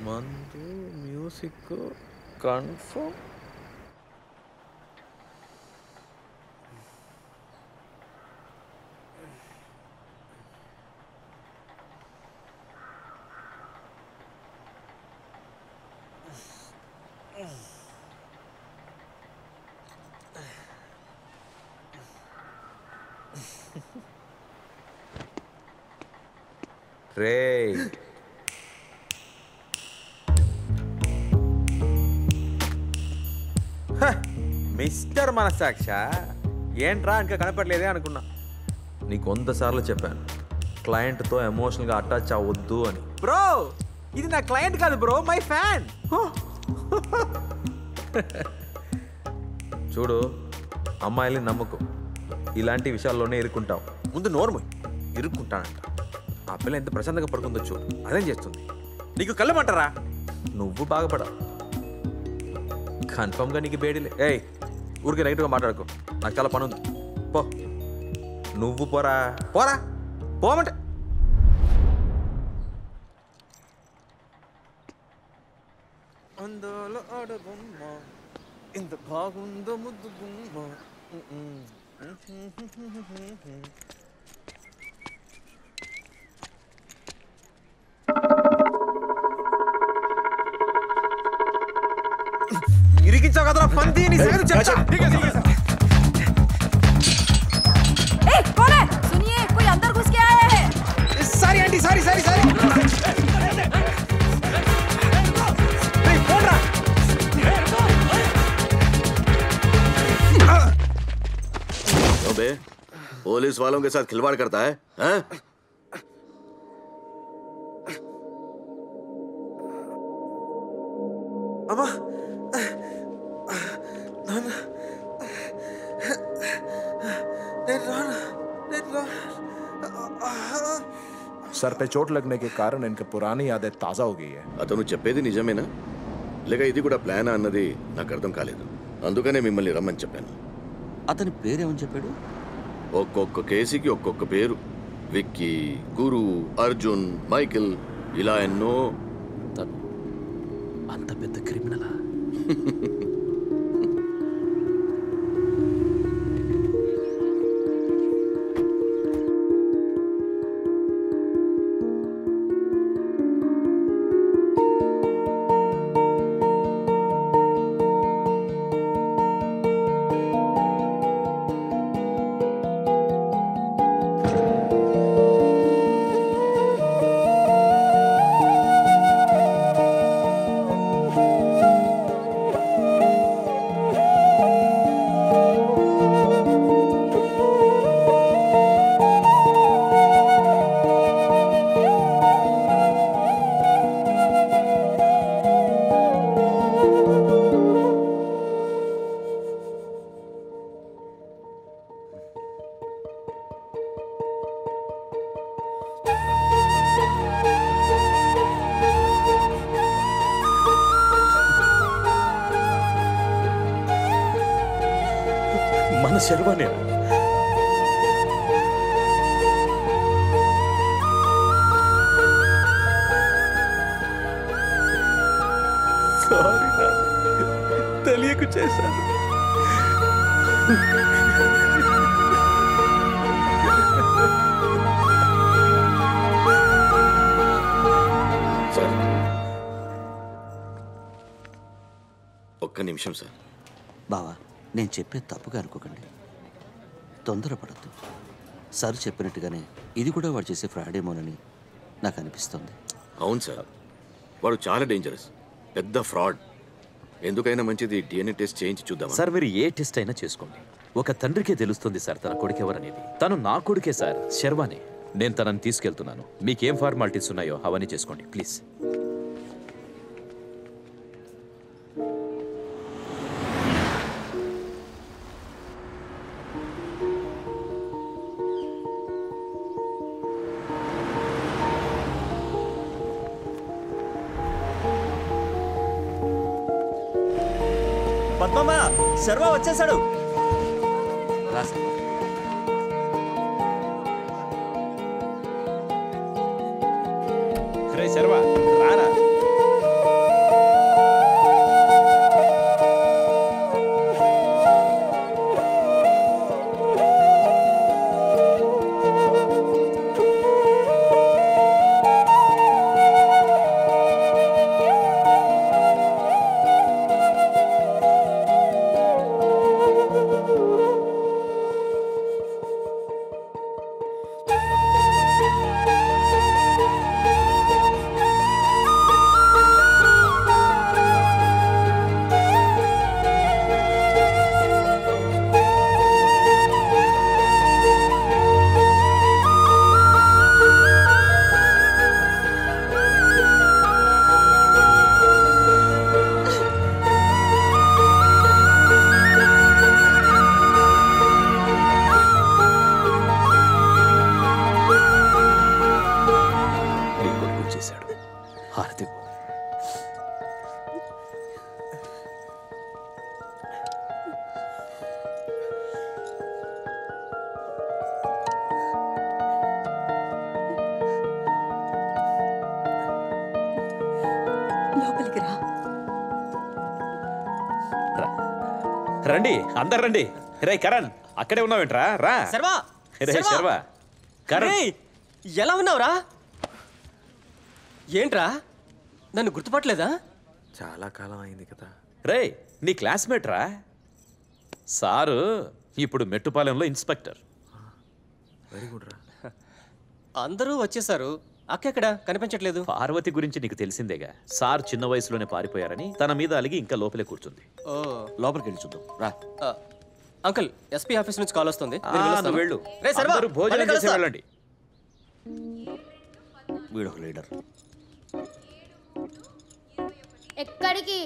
మందు music confirm. రే mister మనసాక్ష ఏంట్రా ఇంకా కనపడలేదే అనుకున్నా. నీకు 100 సార్లు చెప్పాను క్లయింట్తో ఎమోషనల్గా అటాచ్ అవ్వద్దు అని. బ్రో ఇది నా క్లయింట్ కాదు బ్రో, మై ఫ్యాన్. చూడు అమ్మాయిల్ని నమ్మకు, ఇలాంటి విషయాల్లోనే ఇరుక్కుంటావు. ముందు నోర్ము ఇరుక్కుంటానంట. ఆ పిల్ల ఎంత ప్రశాంతంగా పడుకుందో చూడు, అదేం చేస్తుంది. నీకు కళ్ళమంటారా? నువ్వు బాగుపడవు కన్ఫర్మ్గా. నీకు బేడీలే. ఏయ్ ఊరికే నెగిటివ్గా మాట్లాడుకో, నాకు చాలా పని ఉంది. పో నువ్వు పోరా పోరా పోమంటే. అందోలో ఆడబొమ్మ ఇంత బాగుందో ముద్దు బొమ్మ. ఇరికించావు కదరా పంది, నీ సంగతి చెప్తా. Sorry aunty, sorry sorry sorry. अबे पुलिस वालों के साथ खिलवाड़ करता है, हैं? अम्मा सर पे चोट लगने के कारण इनकी पुरानी यादें ताजा हो गई है. అతను చెప్పేది నిజమేనా లేక ఇది కూడా ప్లాన్ అన్నది నాకు అర్థం కాలేదు. అందుకనే మిమ్మల్ని రమ్మని చెప్పాను. అతని పేరేమని చెప్పాడు? ఒక్కొక్క కేసుకి ఒక్కొక్క పేరు. విక్కీ, గురు, అర్జున్, మైకిల్, ఇలా ఎన్నో. అంత పెద్ద క్రిమినలా? మన శర్వానే. సారీ తెలియకు చేశాను. సార్ ఒక్క నిమిషం సార్. బావా నేను చెప్పేది తప్పుగా అనుకోకండి, తొందరపడద్దు. సార్ చెప్పినట్టుగానే ఇది కూడా వాడు చేసే ఫ్రాడేమోనని నాకు అనిపిస్తుంది. అవును సార్, వాడు చాలా డేంజరస్, పెద్ద ఫ్రాడ్. ఎందుకైనా మంచిది డిఎన్ఏ టెస్ట్ చేయించి చూద్దాం సార్. మీరు ఏ టెస్ట్ అయినా చేసుకోండి, ఒక తండ్రికే తెలుస్తుంది సార్ తన కొడుకెవరనేది. తను నా కొడుకే సార్, శర్వానే. నేను తనని తీసుకెళ్తున్నాను. మీకేం ఫార్మాలిటీస్ ఉన్నాయో అవన్నీ చేసుకోండి ప్లీజ్. పద్మమ్మ, శర్వ వచ్చేసాడు. రే శర్వా రారా. హారతి లోపలికి రా. రండి అందరు రండి. రే కరణ్ అక్కడే ఉన్నావేంట్రా? రా శర్వా రే శర్వా. కరణ్ రేయ్, ఎలా ఉన్నావురా? ఏంట్రా నన్ను గుర్తుపట్టలేదా? చాలా కాలం అయింది కదా. రే నీ క్లాస్మేట్ రా. సారు ఇప్పుడు మెట్టుపాలెంలో ఇన్స్పెక్టర్. వెరీ గుడ్ రా. అందరూ వచ్చేసారు, అక్క ఎక్కడ కనిపించట్లేదు? పార్వతి గురించి నీకు తెలిసిందేగా. సార్ చిన్న వయసులోనే పారిపోయారని తన మీద అలిగి ఇంకా లోపలే కూర్చుంది. ఓ లోపలికి వెళ్ళి చూద్దాం రా. ఆ, అంకుల్ ఎస్పీ ఆఫీస్ నుంచి కాల్ వస్తుంది. ఆ, నేను వెళ్ళొస్తాను. నువ్వు వెళ్ళు. రేయ్, శర్వా, అందరూ భోజనం మళ్ళీ చేసి కలుస్తా. వెళ్ళండి. వీడొక లీడర్. ఎక్కడికి?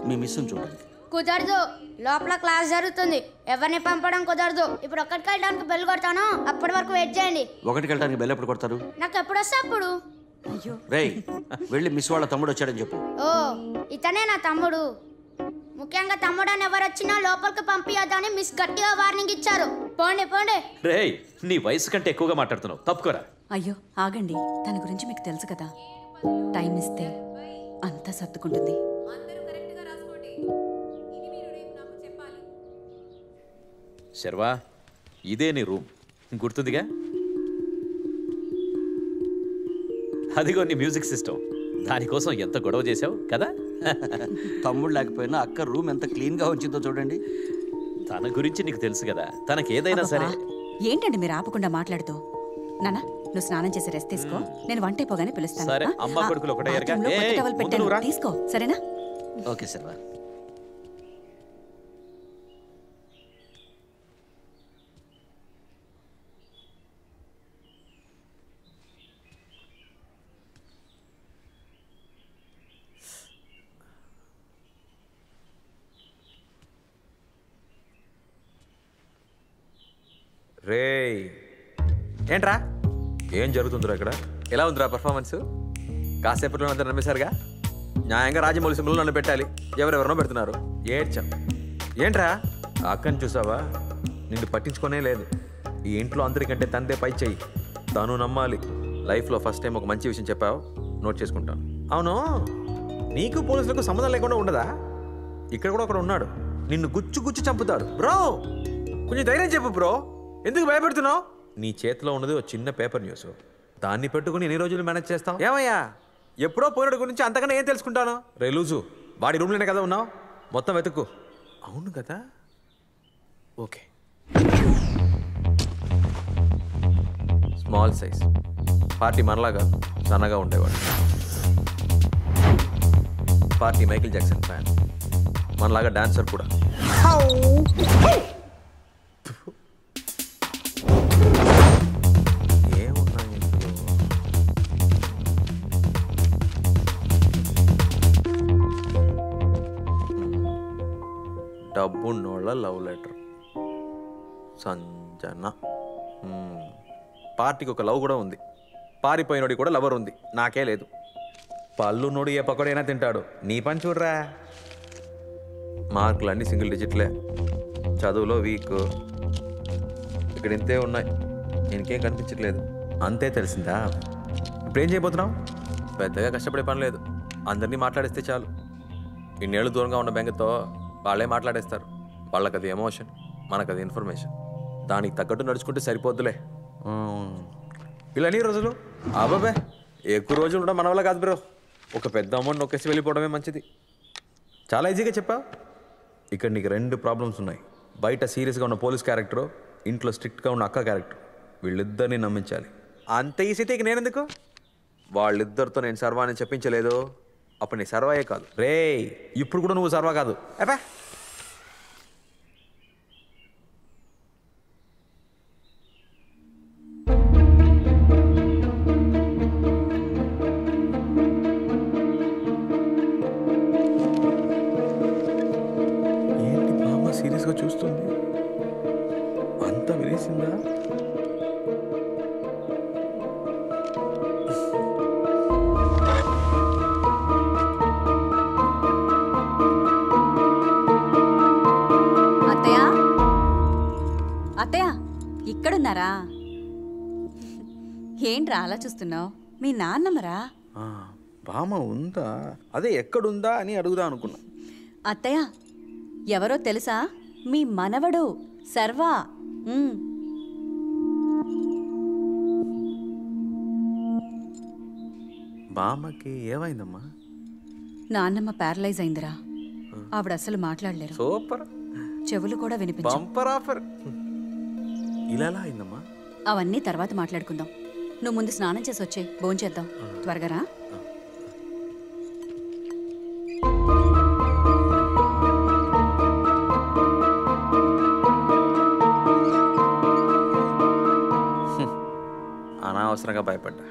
మీ మిస్సుని చూడండి. కుదరదు, లోపల క్లాస్ జరుగుతుంది, ఎవరిని పంపడం కుదరదు. ఇప్పుడు ఒక్కడికి వెళ్ళడానికి బెల్ కొడతాను, అప్పటి వరకు వెయిట్ చేయండి. ఒకటికి వెళ్ళడానికి బెల్ ఎప్పుడు కొడతారు? నాకు ఎప్పుడు వస్తే అప్పుడు. అయ్యో, రేయ్ వెళ్ళి మిస్ వాళ్ళ తమ్ముడు వచ్చాడని చెప్పు. ఓ, ఇతనే నా తమ్ముడు. ముఖ్యంగా తమ్ముడు అని ఎవరు వచ్చినా లోపలికి పంపించొద్దని మిస్ గట్టిగా వార్నింగ్ ఇచ్చారు. పోండి పోండి. రేయ్ నీ వయసు కంటే ఎక్కువగా మాట్లాడుతున్నావు, తప్పుకోరా. అయ్యో ఆగండి, తన గురించి మీకు తెలుసు కదా. టైం ఇస్తే అంతా సర్దుకుంటుంది. శర్వా ఇదే నీ రూమ్, గుర్తుందిగా? అదిగో నీ మ్యూజిక్ సిస్టమ్. దానికోసం ఎంత గొడవ చేసావు కదా. తమ్ముడు లేకపోయినా అక్క రూమ్ ఎంత క్లీన్గా ఉంచిందో చూడండి. తన గురించి నీకు తెలుసు కదా, తనకేదైనా సరే. అబ్బబ్బా, ఏంటండి మీరు ఆపకుండా మాట్లాడుతూ? నాన్న నువ్వు స్నానం చేసి రెస్ట్ తీసుకో, నేను వంట అయిపోగానే పిలుస్తాను. సరే, ఆ? అమ్మ కొడుకులు ఒకటే ఎరగా. బాత్రూంలో కొత్త ఏయ్, టవల్ ముందు పెట్టాను, నువ్వు రా. తీసుకో సరేనా? ఓకే శర్వా. రేయ్ ఏంట్రా, ఏం జరుగుతుందిరా ఇక్కడ? ఎలా ఉందిరా పర్ఫార్మెన్స్? కాసేపట్లో అంతా నమ్మేశారుగా. న్యాయంగా రాజమౌళి సింబల్ నన్ను పెట్టాలి, ఎవరెవరినో పెడుతున్నారు. ఏడ్చాం. ఏంట్రా ఆ అక్కని చూసావా? నిన్ను పట్టించుకోనే లేదు. ఈ ఇంట్లో అందరికంటే తందే పై చెయ్యి. తను నమ్మాలి. లైఫ్లో ఫస్ట్ టైం ఒక మంచి విషయం చెప్పావు, నోట్ చేసుకుంటాను. అవును, నీకు పోలీసులకు సంబంధం లేకుండా ఉండదా? ఇక్కడ కూడా ఒకడు ఉన్నాడు, నిన్ను గుచ్చు గుచ్చు చంపుతాడు. బ్రో కొంచెం ధైర్యం చెప్పు బ్రో, ఎందుకు భయపెడుతున్నావు? నీ చేతిలో ఉన్నది ఒక చిన్న పేపర్ న్యూస్, దాన్ని పెట్టుకుని ఎన్ని రోజులు మేనేజ్ చేస్తావు? ఏమయ్యా, ఎప్పుడో పోయినడు గురించి అంతకన్నా ఏం తెలుసుకుంటాను? రే లూజు, వాడి రూమ్లోనే కదా ఉన్నావు, మొత్తం వెతుక్కు. అవును కదా, ఓకే. స్మాల్ సైజ్ పార్టీ, మనలాగా సన్నగా ఉండేవాడు. పార్టీ మైకిల్ జాక్సన్ ఫ్యాన్, మనలాగా డాన్సర్ కూడా. ఏమున్నాయి ఇందులో? డబ్బున్నోళ్ళ లవ్ లెటర్, సంజన. పార్టీకి ఒక లవ్ కూడా ఉంది, పారిపోయినోడి కూడా లవర్ ఉంది, నాకే లేదు. పళ్ళున్నోడు ఏ పక్కడైనా తింటాడు, నీ పని చూడరా. మార్కులు అన్నీ సింగిల్ డిజిట్లే, చదువులో వీక్. ఇక్కడ ఇంతే ఉన్నాయి, ఇంకేం కనిపించట్లేదు. అంతే తెలిసిందా? ఇప్పుడేం చేయబోతున్నావు? పెద్దగా కష్టపడే పని లేదు, అందరినీ మాట్లాడేస్తే చాలు. ఇన్నేళ్ళు దూరంగా ఉన్న బెంగతో వాళ్ళే మాట్లాడేస్తారు. వాళ్ళకి అది ఎమోషన్, మనకు అది ఇన్ఫర్మేషన్. దానికి తగ్గట్టు నడుచుకుంటే సరిపోద్దులే. ఇలానీ రోజులు అబ్బాబే, ఎక్కువ రోజులు ఉండడం మన వల్ల కాదు బ్రో. ఒక పెద్ద అమౌంట్ నొక్కేసి వెళ్ళిపోవడమే మంచిది. చాలా ఈజీగా చెప్పావు. ఇక్కడ నీకు 2 ప్రాబ్లమ్స్ ఉన్నాయి. బయట సీరియస్గా ఉన్న పోలీస్ క్యారెక్టరు, ఇంట్లో స్ట్రిక్ట్గా ఉన్న అక్క క్యారెక్టర్. వీళ్ళిద్దరిని నమ్మించాలి. అంత ఈజీతే ఇక నేనెందుకు? వాళ్ళిద్దరితో నేను సర్వాన్ని చెప్పించలేదు, అప్పుడు నీ సర్వాయే కాదు రే. ఇప్పుడు కూడా నువ్వు సర్వా కాదు. అబ్బా, ఏంటి బామ్మ సీరియస్గా చూస్తుంది? అంత వినేసిందా? ఉన్నారా? ఏంట్రా అలా చూస్తున్నావు? మీ నాన్నమ్మరా? బామ్మ ఉందా? అదే ఎక్కడుందా అని అడుగుదా అనుకున్నా. అత్తయ్య ఎవరో తెలుసా? మీ మనవడు సర్వా. బామ్మకి ఏమైందమ్మా? నాన్నమ్మ ప్యారలైజ్ అయిందిరా. ఆవిడ అసలు మాట్లాడలేరు. సూపర్. చెవులు కూడా వినిపించవు. Bumper offer. ఇలా ఎలా అయిందమ్మా? అవన్నీ తర్వాత మాట్లాడుకుందాం. నువ్వు ముందు స్నానం చేసి వచ్చే, భోంచేద్దాం. త్వరగా రా. అనవసరంగా భయపడ్డా.